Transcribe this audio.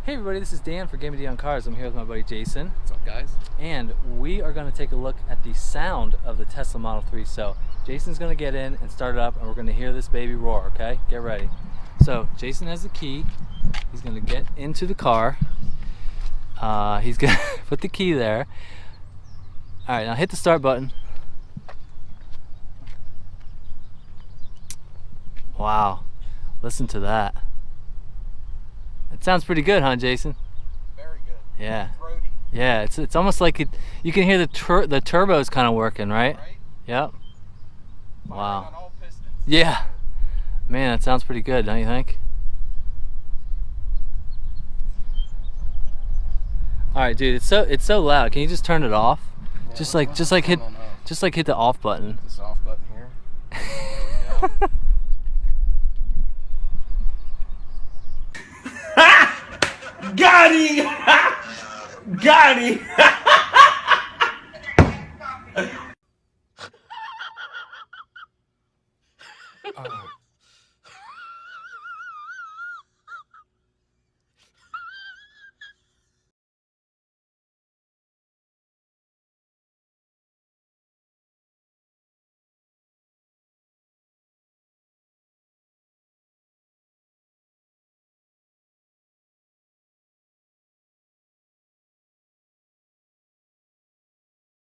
Hey everybody, this is Dan for GemmyD on Cars. I'm here with my buddy Jason. What's up, guys? And we are going to take a look at the sound of the Tesla Model 3. So Jason's going to get in and start it up, and we're going to hear this baby roar, okay? Get ready. So Jason has the key. He's going to get into the car. He's going to put the key there. All right, now hit the start button. Wow, listen to that. It sounds pretty good, huh, Jason? Very good. Yeah. Throaty. Yeah, it's almost like you can hear the turbos kind of working, right? Right? Yep. Firing Wow. on all pistons. Yeah. Man, that sounds pretty good, don't you think? All right, dude, it's so loud. Can you just turn it off? Yeah, just like hit hit the off button. This off button here. There we go. Got him! Got him!